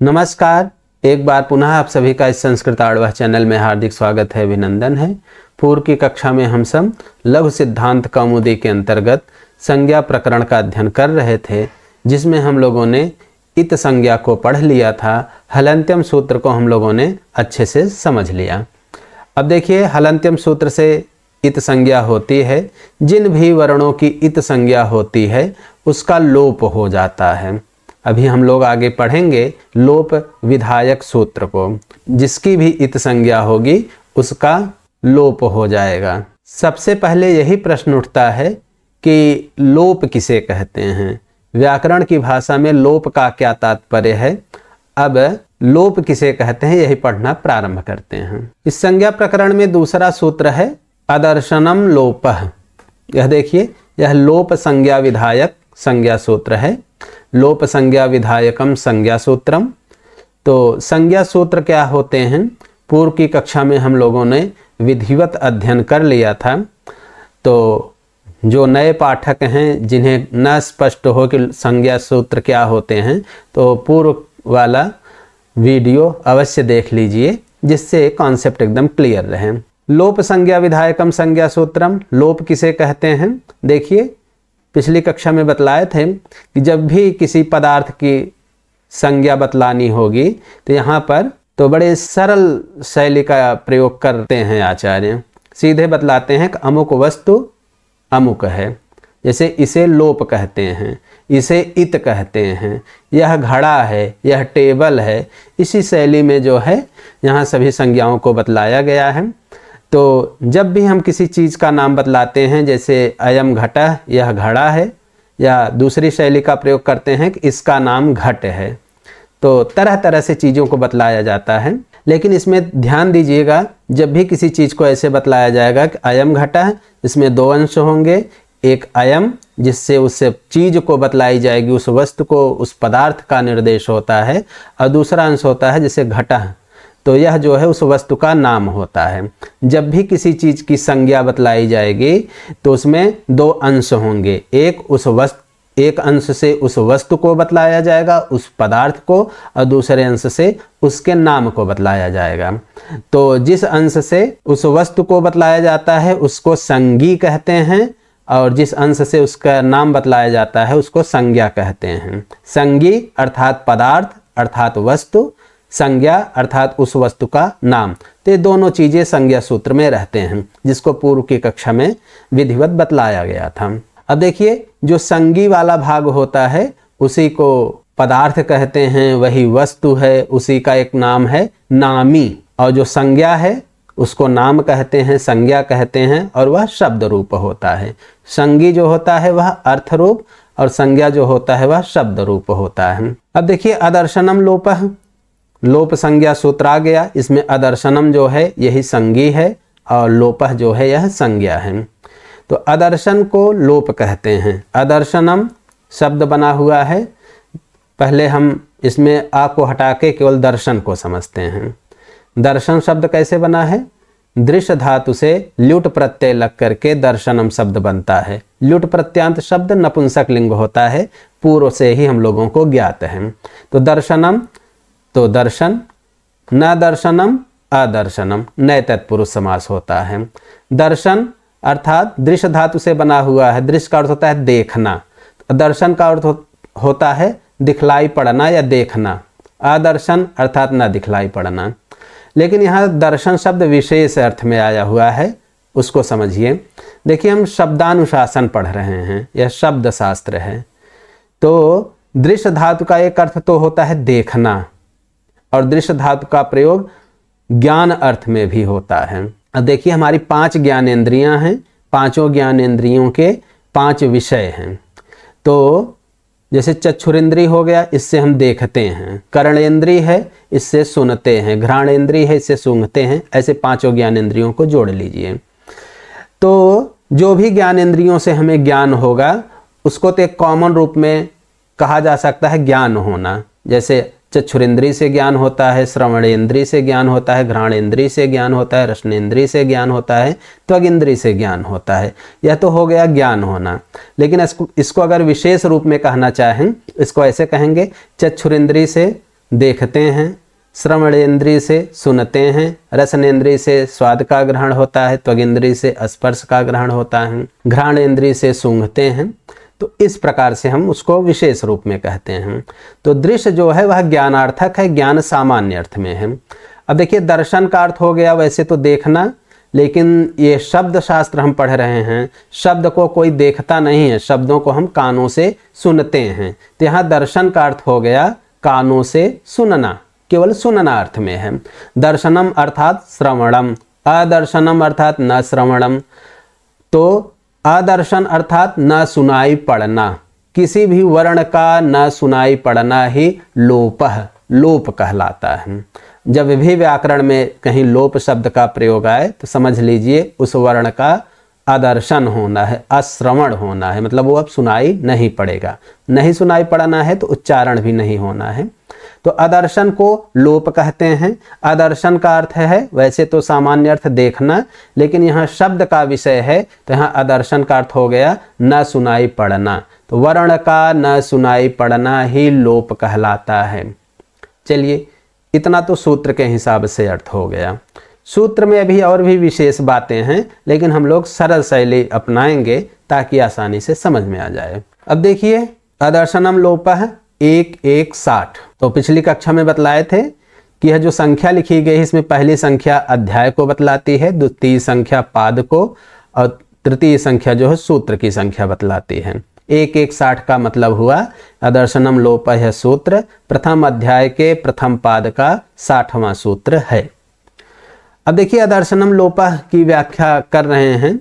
नमस्कार, एक बार पुनः आप सभी का इस संस्कृत आड़वाह चैनल में हार्दिक स्वागत है, अभिनंदन है। पूर्व की कक्षा में हम सब लघु सिद्धांत कौमुदी के अंतर्गत संज्ञा प्रकरण का अध्ययन कर रहे थे, जिसमें हम लोगों ने इत संज्ञा को पढ़ लिया था। हलन्त्यम सूत्र को हम लोगों ने अच्छे से समझ लिया। अब देखिए, हलन्त्यम सूत्र से इत संज्ञा होती है, जिन भी वर्णों की इत संज्ञा होती है उसका लोप हो जाता है। अभी हम लोग आगे पढ़ेंगे लोप विधायक सूत्र को, जिसकी भी इत संज्ञा होगी उसका लोप हो जाएगा। सबसे पहले यही प्रश्न उठता है कि लोप किसे कहते हैं, व्याकरण की भाषा में लोप का क्या तात्पर्य है। अब लोप किसे कहते हैं यही पढ़ना प्रारंभ करते हैं। इस संज्ञा प्रकरण में दूसरा सूत्र है अदर्शनम लोपः। यह देखिए, यह लोप संज्ञा विधायक संज्ञा सूत्र है। लोप संज्ञा विधायकम संज्ञा सूत्रम। तो संज्ञा सूत्र क्या होते हैं, पूर्व की कक्षा में हम लोगों ने विधिवत अध्ययन कर लिया था। तो जो नए पाठक हैं, जिन्हें न स्पष्ट हो कि संज्ञा सूत्र क्या होते हैं, तो पूर्व वाला वीडियो अवश्य देख लीजिए, जिससे कॉन्सेप्ट एकदम क्लियर रहे। लोप संज्ञा विधायकम संज्ञा सूत्रम, लोप किसे कहते हैं। देखिए, पिछली कक्षा में बतलाए थे कि जब भी किसी पदार्थ की संज्ञा बतलानी होगी तो यहाँ पर तो बड़े सरल शैली का प्रयोग करते हैं आचार्य। सीधे बतलाते हैं कि अमुक वस्तु अमुक है। जैसे इसे लोप कहते हैं, इसे इत कहते हैं, यह घड़ा है, यह टेबल है। इसी शैली में जो है यहाँ सभी संज्ञाओं को बतलाया गया है। तो जब भी हम किसी चीज़ का नाम बतलाते हैं, जैसे अयम घटः, यह घड़ा है, या दूसरी शैली का प्रयोग करते हैं कि इसका नाम घट है, तो तरह तरह से चीज़ों को बतलाया जाता है। लेकिन इसमें ध्यान दीजिएगा, जब भी किसी चीज़ को ऐसे बतलाया जाएगा कि अयम घटः, इसमें दो अंश होंगे। एक अयम, जिससे उस चीज़ को बतलाई जाएगी, उस वस्तु को, उस पदार्थ का निर्देश होता है, और दूसरा अंश होता है जैसे घटः, तो यह जो है उस वस्तु का नाम होता है। जब भी किसी चीज़ की संज्ञा बतलाई जाएगी तो उसमें दो अंश होंगे। एक अंश से उस वस्तु को बतलाया जाएगा, उस पदार्थ को, और दूसरे अंश से उसके नाम को बतलाया जाएगा। तो जिस अंश से उस वस्तु को बतलाया जाता है उसको संज्ञी कहते हैं, और जिस अंश से उसका नाम बतलाया जाता है उसको संज्ञा कहते हैं। संज्ञी अर्थात पदार्थ अर्थात वस्तु, संज्ञा अर्थात उस वस्तु का नाम। तो ये दोनों चीज़ें संज्ञा सूत्र में रहते हैं, जिसको पूर्व की कक्षा में विधिवत बतलाया गया था। अब देखिए, जो संज्ञी वाला भाग होता है उसी को पदार्थ कहते हैं, वही वस्तु है, उसी का एक नाम है नामी। और जो संज्ञा है उसको नाम कहते हैं, संज्ञा कहते हैं, और वह शब्द रूप होता है। संज्ञी जो होता है वह अर्थ रूप, और संज्ञा जो होता है वह शब्द रूप होता है। अब देखिए, अदर्शनम लोपः, लोप संज्ञा सूत्र आ गया। इसमें अदर्शनम जो है यही संज्ञी है, और लोपः जो है यह संज्ञा है। तो अदर्शन को लोप कहते हैं। अदर्शनम शब्द बना हुआ है। पहले हम इसमें आ को हटा के केवल दर्शन को समझते हैं। दर्शन शब्द कैसे बना है, दृश्य धातु से ल्युट प्रत्यय लग करके दर्शनम शब्द बनता है। ल्युट प्रत्यांत शब्द नपुंसक लिंग होता है, पूर्व से ही हम लोगों को ज्ञात है। तो दर्शनम तो दर्शन, न दर्शनम अदर्शनम, नए तत्पुरुष समास होता है। दर्शन अर्थात दृश्य धातु से बना हुआ है। दृश्य का अर्थ होता है देखना, दर्शन का अर्थ होता है दिखलाई पड़ना या देखना। अदर्शन अर्थात न दिखलाई पड़ना। लेकिन यहाँ दर्शन शब्द विशेष अर्थ में आया हुआ है, उसको समझिए। देखिए, हम शब्दानुशासन पढ़ रहे हैं, यह शब्द शास्त्र है। तो दृश्य धातु का एक अर्थ तो होता है देखना, और दृश्य धातु का प्रयोग ज्ञान अर्थ में भी होता है। अब देखिए, हमारी 5 ज्ञानेंद्रियां हैं, पांचों ज्ञानेंद्रियों के 5 विषय हैं। तो जैसे चक्षुरेंद्रिय हो गया, इससे हम देखते हैं। कर्णेंद्रिय है, इससे सुनते हैं। घ्राणेंद्रिय है, इससे सूंघते हैं। ऐसे 5 ज्ञानेंद्रियों को जोड़ लीजिए। तो जो भी ज्ञानेंद्रियों से हमें ज्ञान होगा उसको तो एक कॉमन रूप में कहा जा सकता है ज्ञान होना। जैसे चक्षुरेंद्रिय से ज्ञान होता है, श्रवणेंद्रिय से ज्ञान होता है, घ्राणेंद्रिय से ज्ञान होता है, रसनेंद्रिय से ज्ञान होता है, त्वगिंद्रिय से ज्ञान होता है। यह तो हो गया ज्ञान होना। लेकिन इसको अगर विशेष रूप में कहना चाहें, इसको ऐसे कहेंगे, चक्षुरेंद्रिय से देखते हैं, श्रवणेंद्रिय से सुनते हैं, रसनेंद्रिय से स्वाद का ग्रहण होता है, त्वगिंद्रिय से स्पर्श का ग्रहण होता है, घ्राणेंद्रिय से सूंघते हैं। तो इस प्रकार से हम उसको विशेष रूप में कहते हैं। तो दृश्य जो है वह ज्ञानार्थक है, ज्ञान सामान्य अर्थ में है। अब देखिए दर्शन का अर्थ हो गया वैसे तो देखना, लेकिन ये शब्द शास्त्र हम पढ़ रहे हैं, शब्द को कोई देखता नहीं है, शब्दों को हम कानों से सुनते हैं। तो यहाँ दर्शन का अर्थ हो गया कानों से सुनना, केवल सुनना अर्थ में है। दर्शनम अर्थात श्रवणम, अदर्शनम अर्थात न श्रवणम। तो अदर्शन अर्थात न सुनाई पड़ना, किसी भी वर्ण का न सुनाई पड़ना ही लोप कहलाता है। जब भी व्याकरण में कहीं लोप शब्द का प्रयोग आए तो समझ लीजिए उस वर्ण का अदर्शन होना है, अश्रवण होना है, मतलब वो अब सुनाई नहीं पड़ेगा। नहीं सुनाई पड़ना है तो उच्चारण भी नहीं होना है। तो अदर्शन को लोप कहते हैं। अदर्शन का अर्थ है वैसे तो सामान्य अर्थ देखना, लेकिन यहाँ शब्द का विषय है तो यहाँ अदर्शन का अर्थ हो गया न सुनाई पड़ना। तो वर्ण का न सुनाई पड़ना ही लोप कहलाता है। चलिए इतना तो सूत्र के हिसाब से अर्थ हो गया। सूत्र में अभी और भी विशेष बातें हैं, लेकिन हम लोग सरल शैली अपनाएंगे ताकि आसानी से समझ में आ जाए। अब देखिए अदर्शनम लोपः 1-1-60। तो पिछली कक्षा में बतलाए थे कि यह जो संख्या लिखी गई है इसमें पहली संख्या अध्याय को बतलाती है, द्वितीय संख्या पाद को, और तृतीय संख्या जो है सूत्र की संख्या बतलाती है। 1-1-60 का मतलब हुआ अदर्शनम लोपः यह सूत्र प्रथम अध्याय के प्रथम पाद का 60वां सूत्र है। अब देखिए अदर्शनम लोपः की व्याख्या कर रहे हैं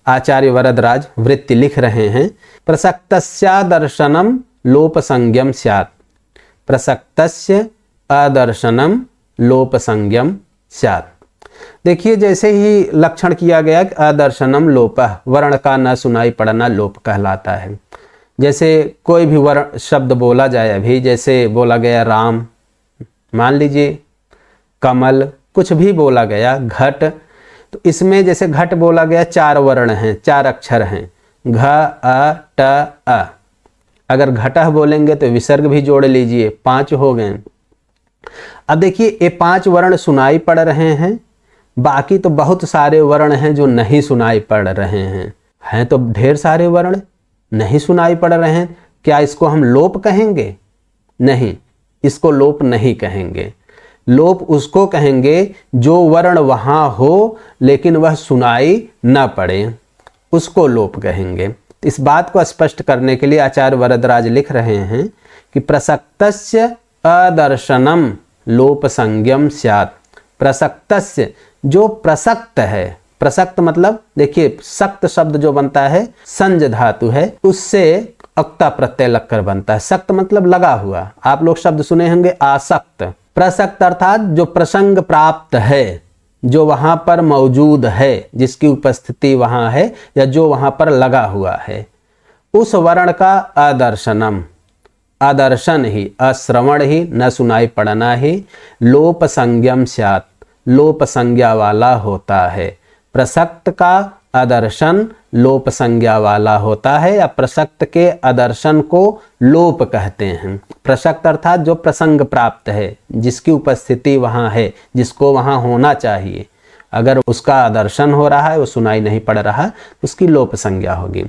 आचार्य वरदराज, वृत्ति लिख रहे हैं। प्रसक्तस्यादर्शनम लोप संज्ञम स्यात्, प्रसक्तस्य अदर्शनम लोप संज्ञम स्यात्। देखिए जैसे ही लक्षण किया गया कि अदर्शनम लोपः, वर्ण का न सुनाई पड़ना लोप कहलाता है। जैसे कोई भी वर्ण शब्द बोला जाए, अभी जैसे बोला गया राम, मान लीजिए कमल, कुछ भी बोला गया, घट, तो इसमें जैसे घट बोला गया 4 वर्ण हैं, 4 अक्षर हैं, घ अ ट अ। अगर घटः बोलेंगे तो विसर्ग भी जोड़ लीजिए, 5 हो गए। अब देखिए ये 5 वर्ण सुनाई पड़ रहे हैं, बाकी तो बहुत सारे वर्ण हैं जो नहीं सुनाई पड़ रहे हैं तो ढेर सारे वर्ण नहीं सुनाई पड़ रहे हैं। क्या इसको हम लोप कहेंगे? नहीं, इसको लोप नहीं कहेंगे। लोप उसको कहेंगे जो वर्ण वहां हो लेकिन वह सुनाई न पड़े, उसको लोप कहेंगे। इस बात को स्पष्ट करने के लिए आचार्य वरदराज लिख रहे हैं कि प्रसक्तस्य अदर्शनम लोप संज्ञम स्यात्। प्रसक्तस्य, जो प्रसक्त है, प्रसक्त मतलब देखिए सक्त शब्द जो बनता है संज धातु है, उससे अक्ता प्रत्यय लगकर बनता है। सक्त मतलब लगा हुआ, आप लोग शब्द सुने होंगे आसक्त। प्रसक्त अर्थात जो प्रसंग प्राप्त है, जो वहां पर मौजूद है, जिसकी उपस्थिति वहां है या जो वहां पर लगा हुआ है, उस वर्ण का अदर्शनम, अदर्शन ही, अश्रवण ही, न सुनाई पड़ना ही लोप संज्ञम स्यात्, लोप संज्ञा वाला होता है। प्रसक्त का अदर्शन लोप संज्ञा वाला होता है, या प्रसक्त के अदर्शन को लोप कहते हैं। प्रसक्त अर्थात जो प्रसंग प्राप्त है, जिसकी उपस्थिति वहां है, जिसको वहां होना चाहिए, अगर उसका अदर्शन हो रहा है, वो सुनाई नहीं पड़ रहा, उसकी लोप संज्ञा होगी।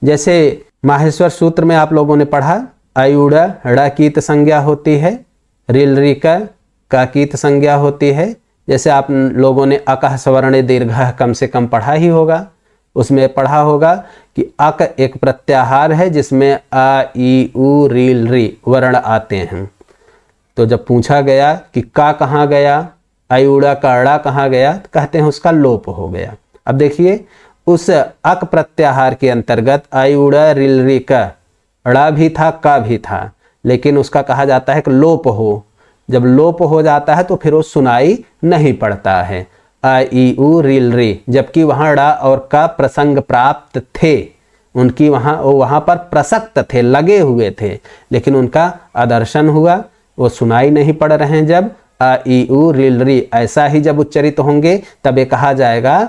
जैसे माहेश्वर सूत्र में आप लोगों ने पढ़ा, अयुड़ ड़ कीत संज्ञा होती है, रिल री का कीत संज्ञा होती है। जैसे आप लोगों ने अकः स्वर्ण दीर्घ कम से कम पढ़ा ही होगा, उसमें पढ़ा होगा कि अक एक प्रत्याहार है जिसमें अ ई उ रील री वर्ण आते हैं। तो जब पूछा गया कि का कहाँ गया, अयुड़ा का अड़ा कहाँ गया, तो कहते हैं उसका लोप हो गया। अब देखिए उस अक प्रत्याहार के अंतर्गत अयुड़ा रील री का अड़ा भी था, का भी था, लेकिन उसका कहा जाता है कि लोप हो। जब लोप हो जाता है तो फिर वो सुनाई नहीं पड़ता है, अ ई उ रील री, जबकि वहाँ ड़ा और का प्रसंग प्राप्त थे, उनकी वहाँ पर प्रसक्त थे, लगे हुए थे, लेकिन उनका अदर्शन हुआ, वो सुनाई नहीं पड़ रहे हैं। जब अ ई उ रील री ऐसा ही जब उच्चरित होंगे तब ये कहा जाएगा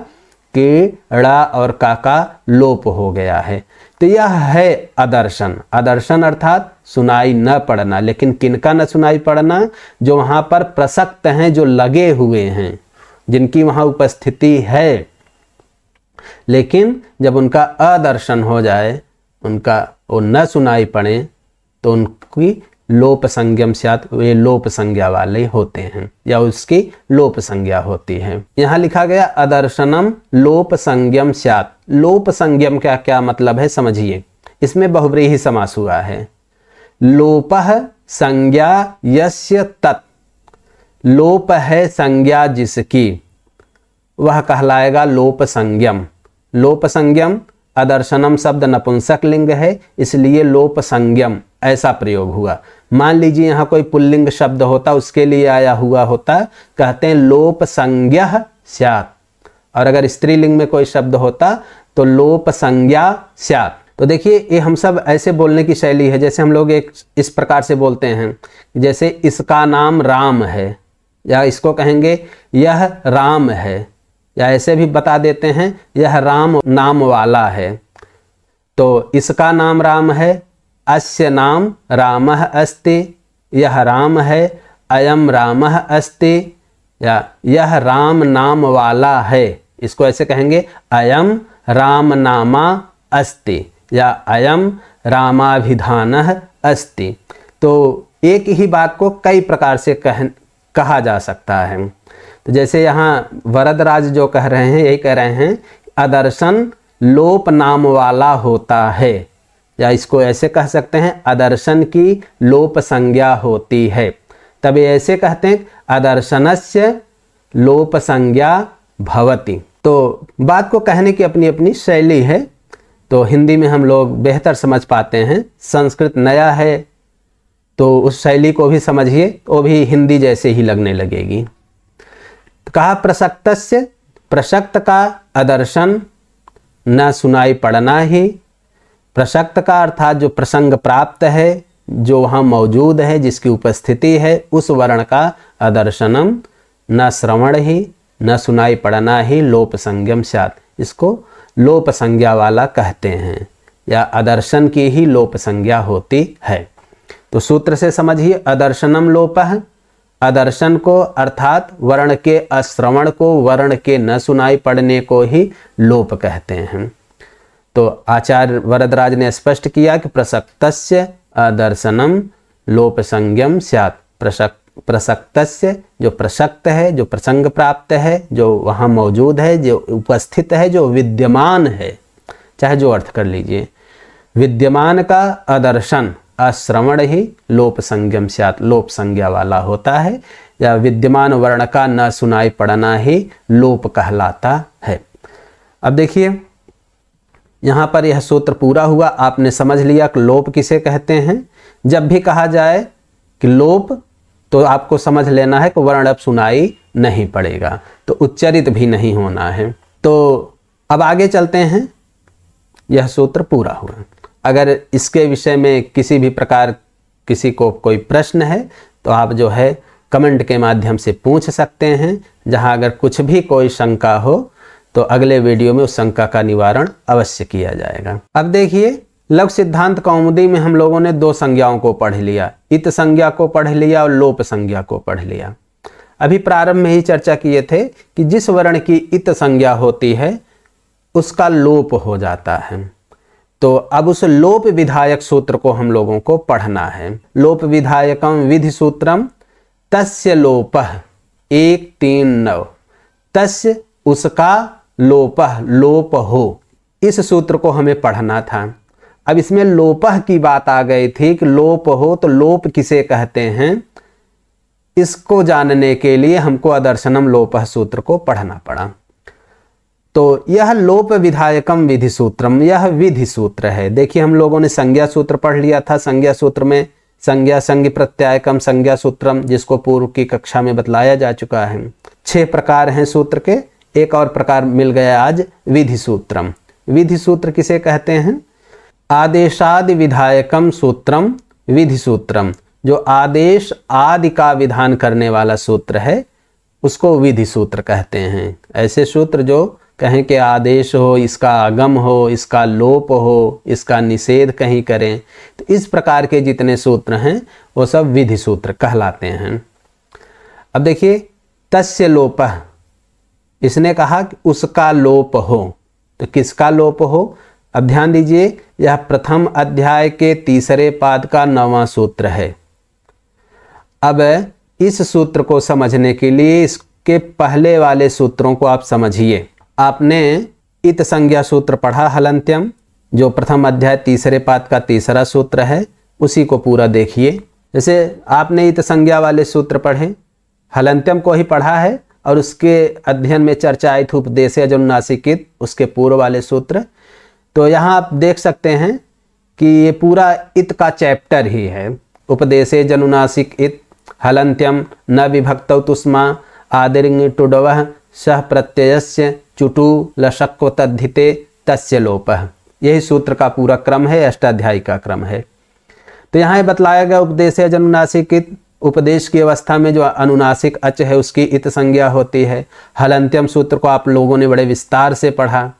के ड़ा और का लोप हो गया है। तो यह है अदर्शन। अदर्शन अर्थात सुनाई न पड़ना, लेकिन किनका न सुनाई पड़ना? जो वहाँ पर प्रसक्त हैं, जो लगे हुए हैं, जिनकी वहाँ उपस्थिति है, लेकिन जब उनका अदर्शन हो जाए, उनका वो न सुनाई पड़े, तो उनकी लोप संज्ञम स्यात्, वे लोप संज्ञा वाले होते हैं या उसकी लोप संज्ञा होती है। यहाँ लिखा गया अदर्शनम लोप संज्ञम स्यात्। लोप संज्ञम का क्या मतलब है समझिए। इसमें बहुव्रीहि समास हुआ है। लोपः संज्ञा यस्य तत्, लोप है संज्ञा जिसकी, वह कहलाएगा लोप संज्ञम। लोप संज्ञम, अदर्शनम शब्द नपुंसक लिंग है, इसलिए लोप संज्ञम ऐसा प्रयोग हुआ। मान लीजिए यहाँ कोई पुल्लिंग शब्द होता, उसके लिए आया हुआ होता, कहते हैं लोप संज्ञः स्यात्। और अगर स्त्रीलिंग में कोई शब्द होता तो लोप संज्ञा स्यात्। तो देखिए ये हम सब ऐसे बोलने की शैली है, जैसे हम लोग एक इस प्रकार से बोलते हैं, जैसे इसका नाम राम है, या इसको कहेंगे यह राम है, या ऐसे भी बता देते हैं यह राम नाम वाला है। तो इसका नाम राम है, अस्य नाम रामः अस्ति, यह राम है, अयम रामः अस्ति, या यह राम नाम वाला है, इसको ऐसे कहेंगे अयम राम नामा अस्ति, या अयम रामाभिधानः अस्ति। तो एक ही बात को कई प्रकार से कहा जा सकता है। तो जैसे यहाँ वरदराज जो कह रहे हैं, यही कह रहे हैं अदर्शन लोप नाम वाला होता है, या इसको ऐसे कह सकते हैं अदर्शन की लोप संज्ञा होती है। तब ऐसे कहते हैं अदर्शनस्य लोप संज्ञा भवति। तो बात को कहने की अपनी अपनी शैली है, तो हिंदी में हम लोग बेहतर समझ पाते हैं। संस्कृत नया है तो उस शैली को भी समझिए, वो भी हिंदी जैसे ही लगने लगेगी। तो कहा प्रसक्तस्य, प्रसक्त का अदर्शन न सुनाई पड़ना ही। प्रसक्त का अर्थात जो प्रसंग प्राप्त है, जो वहाँ मौजूद है, जिसकी उपस्थिति है, उस वर्ण का अदर्शनम न श्रवण ही, न सुनाई पड़ना ही लोप संज्ञम स्यात्। इसको लोप संज्ञा वाला कहते हैं, या अदर्शन की ही लोप संज्ञा होती है। तो सूत्र से समझिए, अदर्शनम लोपः, अदर्शन को अर्थात वर्ण के अश्रवण को, वर्ण के न सुनाई पड़ने को ही लोप कहते हैं। तो आचार्य वरदराज ने स्पष्ट किया कि प्रसक्तस्य अदर्शनम लोप संज्ञम स्यात्। प्रसक्तस्य जो प्रसक्त है, जो प्रसंग प्राप्त है, जो वहाँ मौजूद है, जो उपस्थित है, जो विद्यमान है, चाहे जो अर्थ कर लीजिए, विद्यमान का अदर्शन अश्रवण ही लोप संज्ञम स्यात्, लोप संज्ञा वाला होता है, या विद्यमान वर्ण का न सुनाई पड़ना ही लोप कहलाता है। अब देखिए यहाँ पर यह सूत्र पूरा हुआ। आपने समझ लिया कि लोप किसे कहते हैं। जब भी कहा जाए कि लोप, तो आपको समझ लेना है कि वर्ण अब सुनाई नहीं पड़ेगा, तो उच्चारित भी नहीं होना है। तो अब आगे चलते हैं। यह सूत्र पूरा हुआ। अगर इसके विषय में किसी भी प्रकार किसी को कोई प्रश्न है तो आप जो है कमेंट के माध्यम से पूछ सकते हैं। जहां अगर कुछ भी कोई शंका हो तो अगले वीडियो में उस शंका का निवारण अवश्य किया जाएगा। अब देखिए, लघु सिद्धांत कौमुदी में हम लोगों ने दो संज्ञाओं को पढ़ लिया, इत संज्ञा को पढ़ लिया और लोप संज्ञा को पढ़ लिया। अभी प्रारंभ में ही चर्चा किए थे कि जिस वर्ण की इत संज्ञा होती है उसका लोप हो जाता है। तो अब उस लोप विधायक सूत्र को हम लोगों को पढ़ना है। लोप विधायकम विधि सूत्रम तस्य लोपः 139, तस्य उसका लोपः लोप हो, इस सूत्र को हमें पढ़ना था। अब इसमें लोपः की बात आ गई थी कि लोप हो, तो लोप किसे कहते हैं, इसको जानने के लिए हमको अदर्शनम लोपः सूत्र को पढ़ना पड़ा। तो यह लोप विधायकम विधि सूत्रम, यह विधि सूत्र है। देखिए हम लोगों ने संज्ञा सूत्र पढ़ लिया था। संज्ञा सूत्र में संज्ञा संज्ञ प्रत्यायकम संज्ञा सूत्रम, जिसको पूर्व की कक्षा में बतलाया जा चुका है। 6 प्रकार हैं सूत्र के, एक और प्रकार मिल गया आज, विधि सूत्रम। विधि सूत्र किसे कहते हैं, आदेशादि विधायकम सूत्रम विधि सूत्रम। जो आदेश आदि का विधान करने वाला सूत्र है उसको विधि सूत्र कहते हैं। ऐसे सूत्र जो कहें कि आदेश हो, इसका आगम हो, इसका लोप हो, इसका निषेध कहीं करें, तो इस प्रकार के जितने सूत्र हैं वो सब विधि सूत्र कहलाते हैं। अब देखिए तस्य लोपः, इसने कहा कि उसका लोप हो, तो किसका लोप हो? अब ध्यान दीजिए, यह प्रथम अध्याय के तीसरे पाद का 9वां सूत्र है। अब इस सूत्र को समझने के लिए इसके पहले वाले सूत्रों को आप समझिए। आपने इत संज्ञा सूत्र पढ़ा हलन्त्यम, जो प्रथम अध्याय तीसरे पाद का तीसरा सूत्र है, उसी को पूरा देखिए। जैसे आपने इत संज्ञा वाले सूत्र पढ़े, हलन्त्यम को ही पढ़ा है, और उसके अध्ययन में चर्चायित उपदेशे जनुनासिक, उसके पूर्व वाले सूत्र। तो यहाँ आप देख सकते हैं कि ये पूरा इत का चैप्टर ही है। उपदेशे जनुनासिक इत हलन्त्यम न विभक्तौ तुष्मा आदिर्ङि टुडवः सह प्रत्ययस्य चुटु लशक्व तद्धिते तस्य लोपः, यही सूत्र का पूरा क्रम है, अष्टाध्यायी का क्रम है। तो यहाँ बतलाया गया उपदेशे जनुनासिक इत, उपदेश की अवस्था में जो अनुनासिक अच है उसकी इत संज्ञा होती है। हलन्त्यम सूत्र को आप लोगों ने बड़े विस्तार से पढ़ा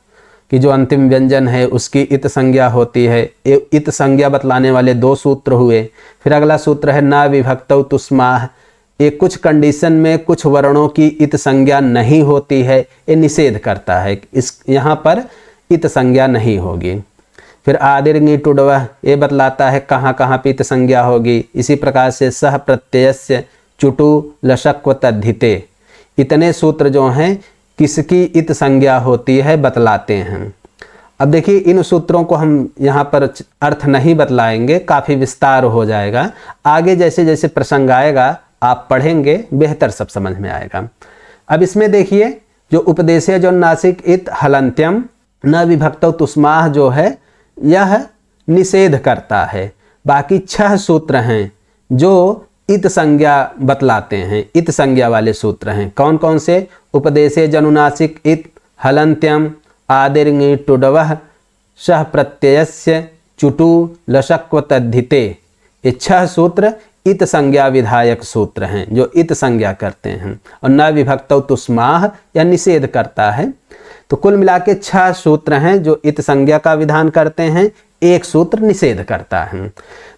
कि जो अंतिम व्यंजन है उसकी इत संज्ञा होती है। इत संज्ञा बतलाने वाले 2 सूत्र हुए। फिर अगला सूत्र है न विभक्तौ तुष्माः, ये कुछ कंडीशन में कुछ वर्णों की इत संज्ञा नहीं होती है, ये निषेध करता है, इस यहाँ पर इत संज्ञा नहीं होगी। फिर आदिर्ङि टुडवः, ये बतलाता है कहाँ कहाँ पे इत संज्ञा होगी। इसी प्रकार से सह प्रत्ययस्य चुटु लशक्व तद्धिते, इतने सूत्र जो हैं किसकी इत संज्ञा होती है बतलाते हैं। अब देखिए इन सूत्रों को हम यहाँ पर अर्थ नहीं बतलाएंगे, काफ़ी विस्तार हो जाएगा। आगे जैसे जैसे प्रसंग आएगा आप पढ़ेंगे, बेहतर सब समझ में आएगा। अब इसमें देखिए जो उपदेशे जनुनासिक इत हलन्त्यम न विभक्तौ तुष्माः जो है यह निषेध करता है। बाकी 6 सूत्र हैं जो इत संज्ञा बतलाते हैं, इत संज्ञा वाले सूत्र हैं। कौन कौन से? उपदेशे जनुनासिक इत हलन्त्यम आदिर्ङि टुडवः सह प्रत्ययस्य चुटु लशक्व तद्धिते, ये 6 सूत्र इत संज्ञा विधायक सूत्र हैं जो इत संज्ञा करते हैं। और न विभक्तौ तुष्माः या निषेध करता है। तो कुल मिला के 6 सूत्र हैं जो इत संज्ञा का विधान करते हैं, 1 सूत्र निषेध करता है।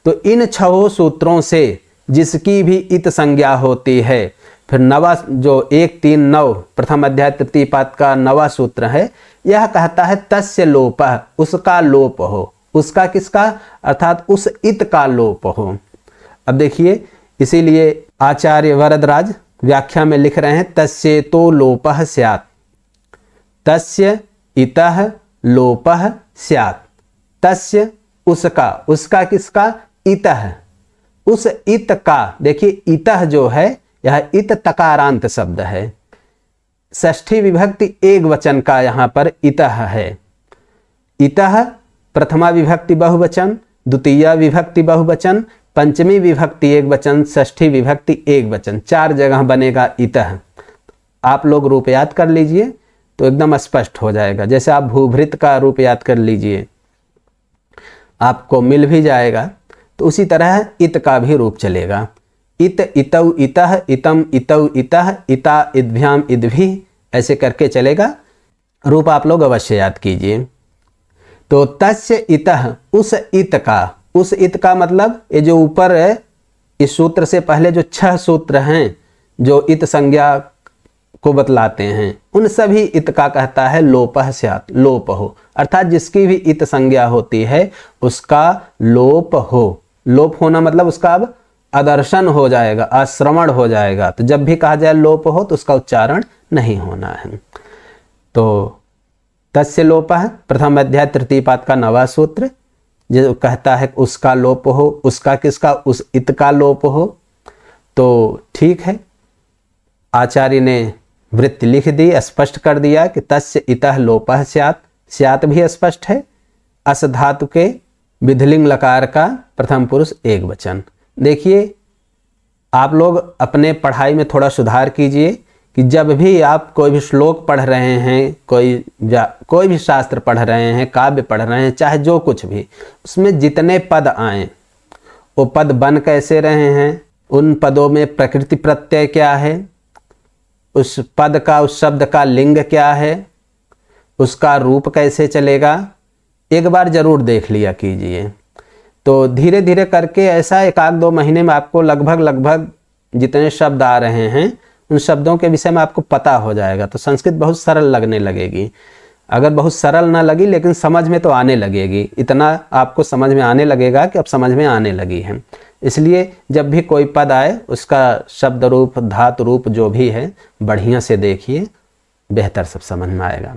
तो इन 6 सूत्रों से जिसकी भी इत संज्ञा होती है, फिर 9वां जो 1, 3, 9 प्रथम अध्याय तृतीय पाद का 9वां सूत्र है, यह कहता है तस्य लोपः, उसका लोप हो। उसका किसका? अर्थात उस इत का लोप हो। अब देखिए इसीलिए आचार्य वरदराज व्याख्या में लिख रहे हैं तस्येतो लोपः स्यात्, तस्य इतः लोपः स्यात्। तस्य उसका, उसका किसका? इतः, उस इत का। देखिए इतः जो है यह इत तकारांत शब्द है, षष्ठी विभक्ति एक वचन का यहाँ पर इतः है। इतः प्रथमा विभक्ति बहुवचन, द्वितीया विभक्ति बहुवचन, पंचमी विभक्ति एक वचन, षष्ठी विभक्ति एक वचन, 4 जगह बनेगा इतः। आप लोग रूप याद कर लीजिए तो एकदम स्पष्ट हो जाएगा। जैसे आप भूभृत का रूप याद कर लीजिए आपको मिल भी जाएगा, तो उसी तरह इत का भी रूप चलेगा। इत इतौ इतः, इतम इतौ इतः, इता इद्भ्याम इद्भि, ऐसे करके चलेगा। रूप आप लोग अवश्य याद कीजिए। तो तस्य इतः, उस इत का, उस इत का मतलब ये जो ऊपर इस सूत्र से पहले जो 6 सूत्र हैं जो इत संज्ञा को बतलाते हैं, उन सभी इत का कहता है लोपः स्यात्, लोप हो। अर्थात जिसकी भी इत संज्ञा होती है उसका लोप हो। लोप होना मतलब उसका अब अदर्शन हो जाएगा, अश्रवण हो जाएगा। तो जब भी कहा जाए लोप हो तो उसका उच्चारण नहीं होना है। तो तस्य लोपः प्रथम अध्याय तृतीय पाद का 9वां सूत्र जो कहता है उसका लोप हो। उसका किसका? उस इत का लोप हो। तो ठीक है, आचार्य ने वृत्ति लिख दी, स्पष्ट कर दिया कि तस्य इतः लोपः स्यात्। स्यात् भी स्पष्ट है, अस धातु के विधिलिंग लकार का प्रथम पुरुष एक वचन। देखिए आप लोग अपने पढ़ाई में थोड़ा सुधार कीजिए कि जब भी आप कोई भी श्लोक पढ़ रहे हैं, कोई भी शास्त्र पढ़ रहे हैं, काव्य पढ़ रहे हैं, चाहे जो कुछ भी, उसमें जितने पद आए वो पद बन कैसे रहे हैं, उन पदों में प्रकृति प्रत्यय क्या है, उस पद का, उस शब्द का लिंग क्या है, उसका रूप कैसे चलेगा, एक बार जरूर देख लिया कीजिए। तो धीरे धीरे करके ऐसा 1-2 महीने में आपको लगभग जितने शब्द आ रहे हैं उन शब्दों के विषय में आपको पता हो जाएगा। तो संस्कृत बहुत सरल लगने लगेगी। अगर बहुत सरल ना लगी लेकिन समझ में तो आने लगेगी, इतना आपको समझ में आने लगेगा कि अब समझ में आने लगी है। इसलिए जब भी कोई पद आए उसका शब्द रूप, धातु रूप जो भी है बढ़िया से देखिए, बेहतर सब समझ में आएगा।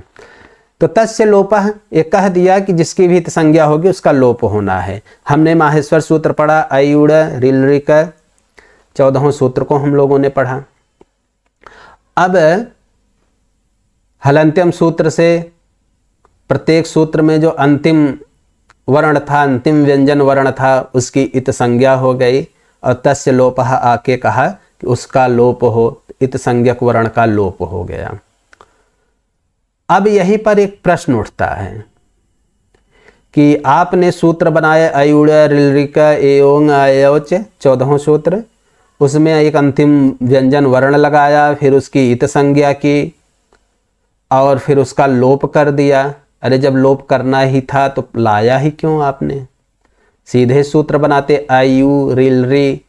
तो तस्य लोपः, ये कह दिया कि जिसकी भी संज्ञा होगी उसका लोप होना है। हमने माहेश्वर सूत्र पढ़ा, अयुड़ रिलरिक 14वें सूत्र को हम लोगों ने पढ़ा। अब हलंत्यम सूत्र से प्रत्येक सूत्र में जो अंतिम वर्ण था, अंतिम व्यंजन वर्ण था, उसकी इत संज्ञा हो गई और तस्य लोपः आके कहा कि उसका लोप हो, इत संज्ञक वर्ण का लोप हो गया। अब यहीं पर एक प्रश्न उठता है कि आपने सूत्र बनाए अयुड़ रिलरिक एओंग अयोच 14वां सूत्र, उसमें एक अंतिम व्यंजन वर्ण लगाया, फिर उसकी इत संज्ञा की और फिर उसका लोप कर दिया। अरे जब लोप करना ही था तो लाया ही क्यों आपने? सीधे सूत्र बनाते, अयु रिलरी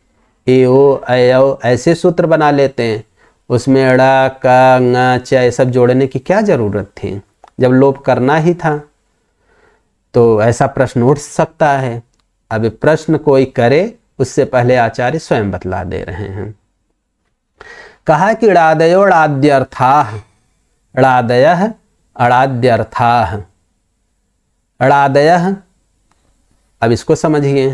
एओ अयो ऐसे सूत्र बना लेते हैं, उसमें अड़ा का ङ च सब जोड़ने की क्या जरूरत थी जब लोप करना ही था? तो ऐसा प्रश्न उठ सकता है। अब प्रश्न कोई करे उससे पहले आचार्य स्वयं बतला दे रहे हैं। कहा कि अड़ादयो अड़ाद्यर्थाः, अड़ादयः अड़ाद्यर्थाः, अड़ादयः, अब इसको समझिए।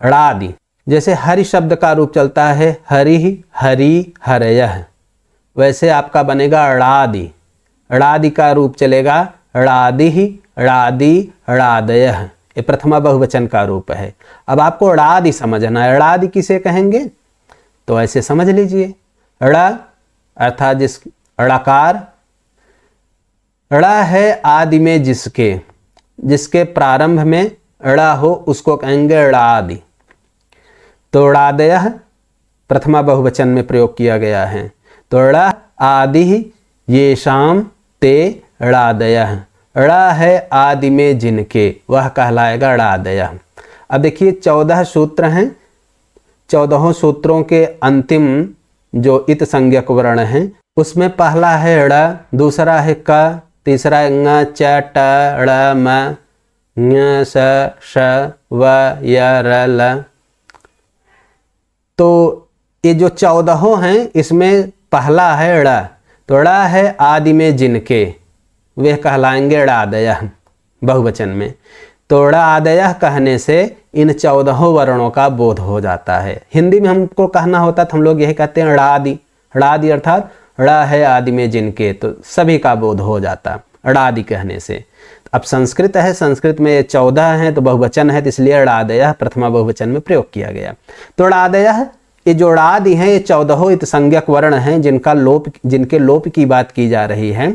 अड़ादि जैसे हरि शब्द का रूप चलता है हरि हरि हरयः, वैसे आपका बनेगा अड़ादि। अड़ादि का रूप चलेगा अड़ादि अड़ादि अड़ादयः, ये प्रथमा बहुवचन का रूप है। अब आपको अड़ादि समझना है। अड़ादि किसे कहेंगे तो ऐसे समझ लीजिए, अड़ा अर्थात जिस अड़ाकार, अड़ा है आदि में जिसके, जिसके प्रारंभ में अड़ा हो उसको कहेंगे अड़ादि। तो अड़ादयः प्रथमा बहुवचन में प्रयोग किया गया है। तो अड़ा आदि येषाम ते अड़ादयः, अड़ा है आदि में जिनके, वह कहलाएगा अड़ादयः। अब देखिए 14 सूत्र हैं, 14 सूत्रों के अंतिम जो इत संज्ञक वर्ण हैं उसमें पहला है अड़ा, दूसरा है क, तीसरा ङ च ट ड़ म ञ स श व य र ल। तो ये जो 14 हैं इसमें पहला है अड़ा, तो अड़ा है आदि में जिनके, वे कहलाएंगे अड़ादयः बहुवचन में। तो अड़ादयः कहने से इन 14 वर्णों का बोध हो जाता है। हिंदी में हमको कहना होता तो हम लोग यही कहते हैं अड़ादि। अड़ादि अर्थात अड़ा है आदि में जिनके, तो सभी का बोध हो जाता अड़ादि कहने से। अब संस्कृत है, संस्कृत में 14 हैं तो बहुवचन है, तो इसलिए अड़ादयः प्रथमा बहुवचन में प्रयोग किया गया। तो अड़ादयः, ये जो अड़ादि हैं ये 14 इत संज्ञक वर्ण हैं जिनका लोप, जिनके लोप की बात की जा रही है।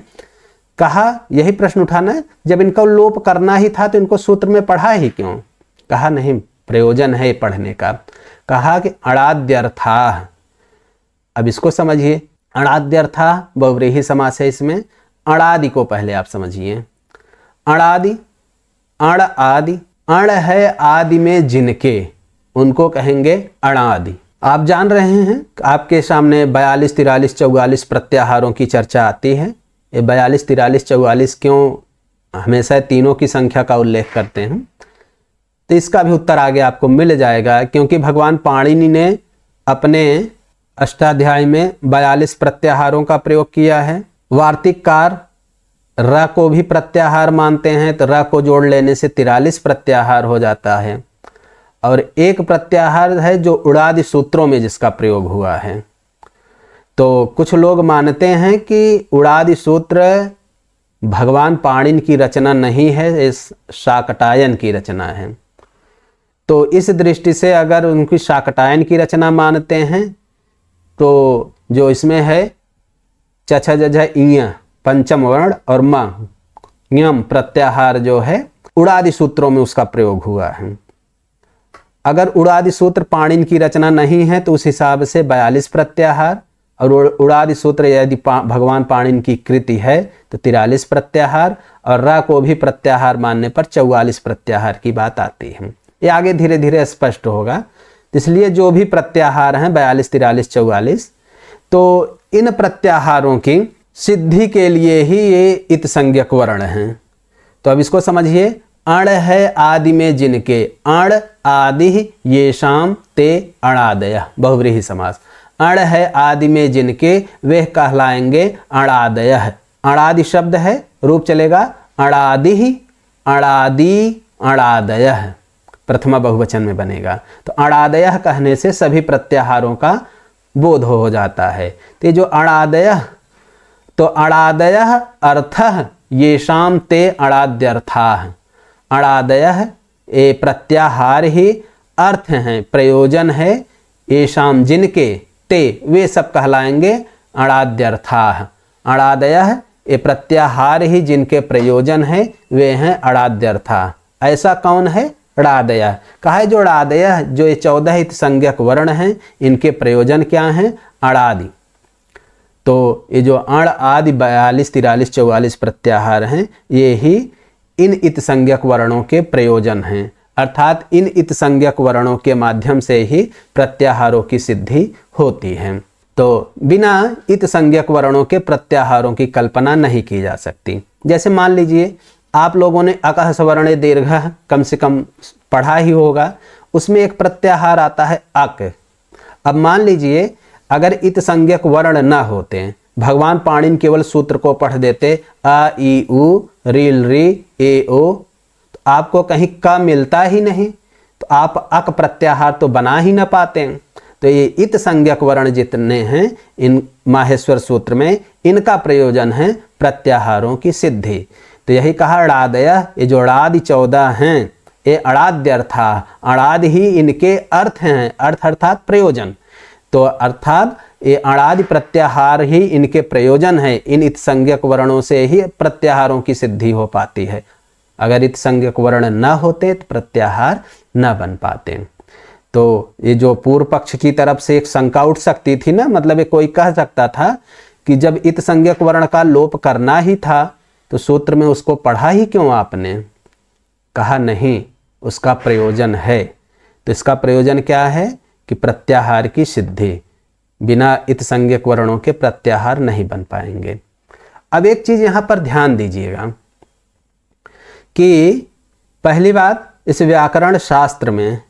कहा यही प्रश्न उठाना है, जब इनका लोप करना ही था तो इनको सूत्र में पढ़ा ही क्यों? कहा नहीं, प्रयोजन है पढ़ने का। कहा कि अड़ाद्यर्थाः, अब इसको समझिए। अड़ाद्यर्थाः बहुव्रीहि समास है, इसमें अड़ादि को पहले आप समझिए। अड़ादि, अड़ आदि, अड़ है आदि में जिनके, उनको कहेंगे अड़ादि। आप जान रहे हैं आपके सामने 42, 43, 44 प्रत्याहारों की चर्चा आती है। ये 42, 43, 44 क्यों हमेशा तीनों की संख्या का उल्लेख करते हैं, तो इसका भी उत्तर आगे आपको मिल जाएगा। क्योंकि भगवान पाणिनि ने अपने अष्टाध्याय में 42 प्रत्याहारों का प्रयोग किया है। वार्तिककार र को भी प्रत्याहार मानते हैं, तो र को जोड़ लेने से 43 प्रत्याहार हो जाता है। और एक प्रत्याहार है जो उड़ादि सूत्रों में जिसका प्रयोग हुआ है। तो कुछ लोग मानते हैं कि उड़ादि सूत्र भगवान पाणिनि की रचना नहीं है, इस शाकटायन की रचना है। तो इस दृष्टि से अगर उनकी शाकटायन की रचना मानते हैं तो जो इसमें है च छ ज झ इय पंचम वर्ण और म यम प्रत्याहार जो है उड़ादि सूत्रों में उसका प्रयोग हुआ है। अगर उड़ादि सूत्र पाणिनि की रचना नहीं है तो उस हिसाब से 42 प्रत्याहार और उड़ादि सूत्र यदि भगवान पाणिनि की कृति है तो 43 प्रत्याहार, और र को भी प्रत्याहार मानने पर 44 प्रत्याहार की बात आती है। ये आगे धीरे धीरे स्पष्ट होगा। इसलिए जो भी प्रत्याहार हैं 42, 43, 44, तो इन प्रत्याहारों की सिद्धि के लिए ही ये इत संज्ञक वर्ण हैं। तो अब इसको समझिए। अण है आदि में जिनके, अण आदि येषाम ते अणादय, बहुव्रीहि समास। अण है आदि में जिनके, वे कहलाएंगे अणादय। अणादि शब्द है, रूप चलेगा अणादि, अणादि, अणादय, प्रथमा बहुवचन में बनेगा। तो अणादय कहने से सभी प्रत्याहारों का बोध हो जाता है। तो जो अणादय, तो अणादय अर्थः येषाम ते अणाद्यर्थाः। अणादय ये प्रत्याहार ही अर्थ हैं, प्रयोजन है, येषाम जिनके, ते वे सब कहलाएंगे अणाद्यर्थाः। अणादय ये प्रत्याहार ही जिनके प्रयोजन है वे हैं अणाद्यर्थाः। ऐसा कौन है? अणादय। कहा है जो अणादय, जो ये 14 इत संज्ञक वर्ण हैं, इनके प्रयोजन क्या हैं? अणादि। तो ये जो अण आदि 42, 43, 44 प्रत्याहार हैं, ये ही इन इत संज्ञक वर्णों के प्रयोजन हैं। अर्थात इन इत संज्ञक वर्णों के माध्यम से ही प्रत्याहारों की सिद्धि होती है। तो बिना इत संज्ञक वर्णों के प्रत्याहारों की कल्पना नहीं की जा सकती। जैसे मान लीजिए आप लोगों ने अकः सवर्णे दीर्घः कम से कम पढ़ा ही होगा, उसमें एक प्रत्याहार आता है अक। अब मान लीजिए अगर इत संज्ञक वर्ण न होते, भगवान पाणिनि केवल सूत्र को पढ़ देते अ ई उ रील री ए ओ, तो आपको कहीं क मिलता ही नहीं, तो आप अक प्रत्याहार तो बना ही ना पाते। तो ये इत संज्ञक वर्ण जितने हैं इन माहेश्वर सूत्र में, इनका प्रयोजन है प्रत्याहारों की सिद्धि। तो यही कहा अणादय, ये जो अणादि 14 हैं ये अणाद्यर्था, अणादि ही इनके अर्थ हैं, अर्थ अर्थात प्रयोजन। तो अर्थात ये अणादि प्रत्याहार ही इनके प्रयोजन है। इन इत संज्ञक वर्णों से ही प्रत्याहारों की सिद्धि हो पाती है। अगर इत संज्ञक वर्ण न होते तो प्रत्याहार न बन पाते। तो ये जो पूर्व पक्ष की तरफ से एक शंका उठ सकती थी ना, मतलब ये कोई कह सकता था कि जब इत संज्ञक वर्ण का लोप करना ही था तो सूत्र में उसको पढ़ा ही क्यों आपने? कहा नहीं, उसका प्रयोजन है। तो इसका प्रयोजन क्या है कि प्रत्याहार की सिद्धि। बिना इत संज्ञक वर्णों के प्रत्याहार नहीं बन पाएंगे। अब एक चीज यहां पर ध्यान दीजिएगा कि पहली बात, इस व्याकरण शास्त्र में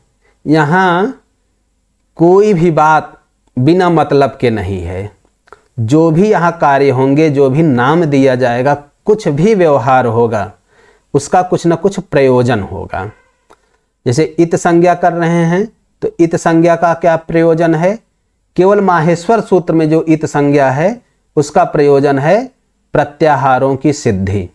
यहां कोई भी बात बिना मतलब के नहीं है। जो भी यहां कार्य होंगे, जो भी नाम दिया जाएगा, कुछ भी व्यवहार होगा, उसका कुछ ना कुछ प्रयोजन होगा। जैसे इत संज्ञा कर रहे हैं तो इत संज्ञा का क्या प्रयोजन है? केवल माहेश्वर सूत्र में जो इत संज्ञा है उसका प्रयोजन है प्रत्याहारों की सिद्धि।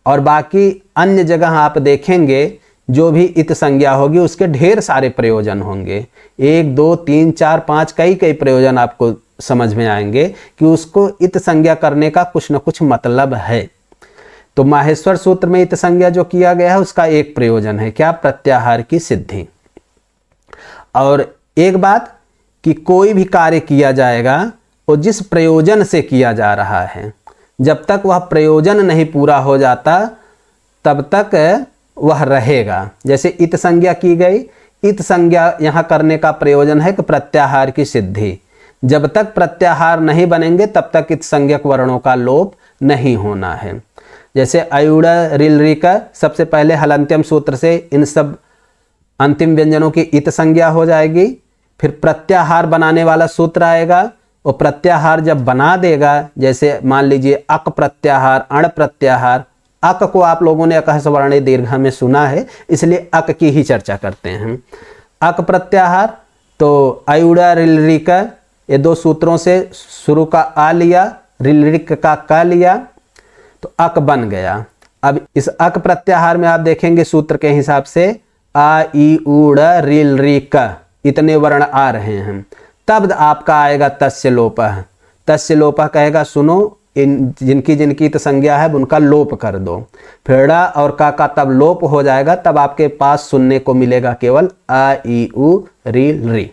और बाकी अन्य जगह आप देखेंगे जो भी इत संज्ञा होगी उसके ढेर सारे प्रयोजन होंगे, 1, 2, 3, 4, 5 कई प्रयोजन आपको समझ में आएंगे कि उसको इत संज्ञा करने का कुछ न कुछ मतलब है। तो माहेश्वर सूत्र में इत संज्ञा जो किया गया है उसका एक प्रयोजन है, क्या? प्रत्याहार की सिद्धि। और एक बात कि कोई भी कार्य किया जाएगा वो जिस प्रयोजन से किया जा रहा है, जब तक वह प्रयोजन नहीं पूरा हो जाता तब तक वह रहेगा। जैसे इत संज्ञा की गई, इत संज्ञा यहाँ करने का प्रयोजन है कि प्रत्याहार की सिद्धि। जब तक प्रत्याहार नहीं बनेंगे तब तक इत संज्ञक वर्णों का लोप नहीं होना है। जैसे अयुड़ रिल री का सबसे पहले हलंत्यम सूत्र से इन सब अंतिम व्यंजनों की इत संज्ञा हो जाएगी, फिर प्रत्याहार बनाने वाला सूत्र आएगा, वो प्रत्याहार जब बना देगा, जैसे मान लीजिए अक प्रत्याहार, अण प्रत्याहार। अक को आप लोगों ने अकः सवर्णे दीर्घ में सुना है, इसलिए अक की ही चर्चा करते हैं। अक प्रत्याहार तो अयुड़ा रिलरिक, ये दो सूत्रों से शुरू का आ लिया, रिलरिक का क लिया, तो अक बन गया। अब इस अक प्रत्याहार में आप देखेंगे सूत्र के हिसाब से आ ई उड़ रिल री क इतने वर्ण आ रहे हैं। तब आपका आएगा तस्य लोपः। तस्य लोपः कहेगा सुनो, इन जिनकी जिनकी तो संज्ञा है उनका लोप कर दो। फिर ड़ और का तब लोप हो जाएगा, तब आपके पास सुनने को मिलेगा केवल आ ई उ री री।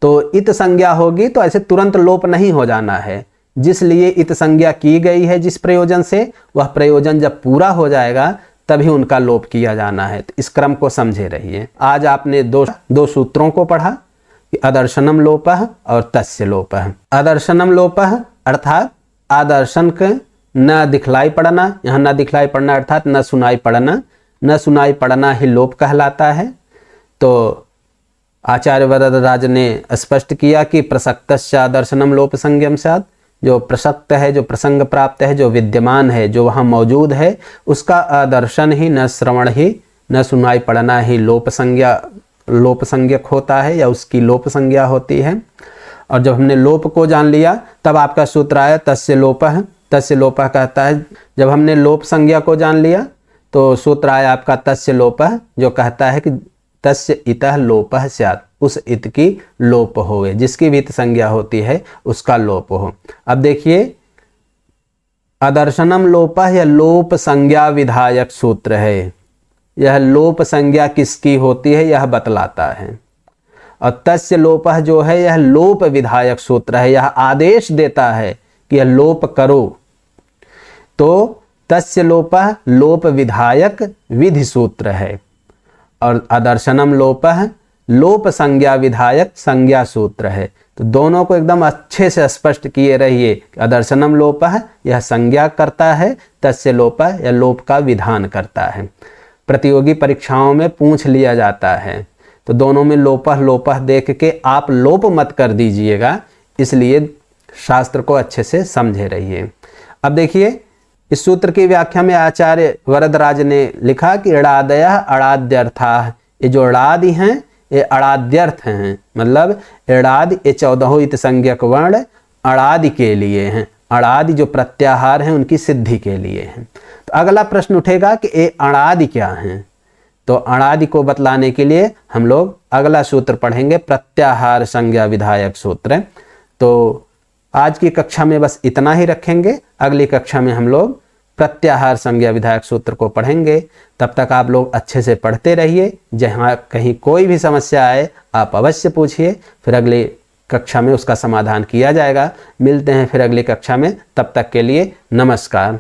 तो इत संज्ञा होगी तो ऐसे तुरंत लोप नहीं हो जाना है, जिसलिए इत संज्ञा की गई है जिस प्रयोजन से, वह प्रयोजन जब पूरा हो जाएगा तभी उनका लोप किया जाना है। तो इस क्रम को समझे रहिए। आज आपने दो सूत्रों को पढ़ा कि अदर्शनम लोपः और तस्य लोपः। अदर्शनम लोपः अर्थात आदर्शन के न दिखलाई पड़ना, यहाँ न दिखलाई पड़ना अर्थात न सुनाई पड़ना, न सुनाई पड़ना ही लोप कहलाता है। तो आचार्य वरदराज ने स्पष्ट किया कि प्रसक्तस्य आदर्शनम लोप संज्ञम स्यात्, जो प्रसक्त है, जो प्रसंग प्राप्त है, जो विद्यमान है, जो वहाँ मौजूद है, उसका आदर्शन ही, न श्रवण ही, न सुनाई पड़ना ही लोप संज्ञक होता है या उसकी लोप संज्ञा होती है। और जब हमने लोप को जान लिया तब आपका सूत्र आया तस्य लोपः। तस्य लोपः कहता है, जब हमने लोप संज्ञा को जान लिया तो सूत्र आया आपका तस्य लोपः, जो कहता है कि तस्य इतः लोपः स्यात्, उस इत की लोप होवे, जिसकी भी इत संज्ञा होती है उसका लोप हो। अब देखिए अदर्शनम लोपः यह लोप संज्ञा विधायक सूत्र है। यह लोप संज्ञा किसकी होती है यह बतलाता है। और तस्य लोपः जो है यह लोप विधायक सूत्र है, यह आदेश देता है कि यह लोप करो। तो तस्य लोपः लोप विधायक विधि सूत्र है और अदर्शनम लोपः लोप संज्ञा विधायक संज्ञा सूत्र है। तो दोनों को एकदम अच्छे से स्पष्ट किए रहिए। अदर्शनम लोपः यह संज्ञा करता है, तस्य लोपः यह लोप का विधान करता है। प्रतियोगी परीक्षाओं में पूछ लिया जाता है, तो दोनों में लोपः लोपः देख के आप लोप मत कर दीजिएगा, इसलिए शास्त्र को अच्छे से समझे रहिए। अब देखिए इस सूत्र की व्याख्या में आचार्य वरदराज ने लिखा कि अड़ादयः अड़ाद्यर्थाः, ये जो अड़ादि हैं ये अड़ाद्यर्थ हैं, मतलब अड़ादि ये 14 इत संज्ञक वर्ण अड़ादि के लिए हैं, अड़ादि जो प्रत्याहार हैं उनकी सिद्धि के लिए हैं। तो अगला प्रश्न उठेगा कि ये अड़ादि क्या हैं। तो अड़ादि को बतलाने के लिए हम लोग अगला सूत्र पढ़ेंगे, प्रत्याहार संज्ञा विधायक सूत्र। तो आज की कक्षा में बस इतना ही रखेंगे, अगली कक्षा में हम लोग प्रत्याहार संज्ञा विधायक सूत्र को पढ़ेंगे। तब तक आप लोग अच्छे से पढ़ते रहिए, जहाँ कहीं कोई भी समस्या आए आप अवश्य पूछिए, फिर अगली कक्षा में उसका समाधान किया जाएगा। मिलते हैं फिर अगली कक्षा में, तब तक के लिए नमस्कार।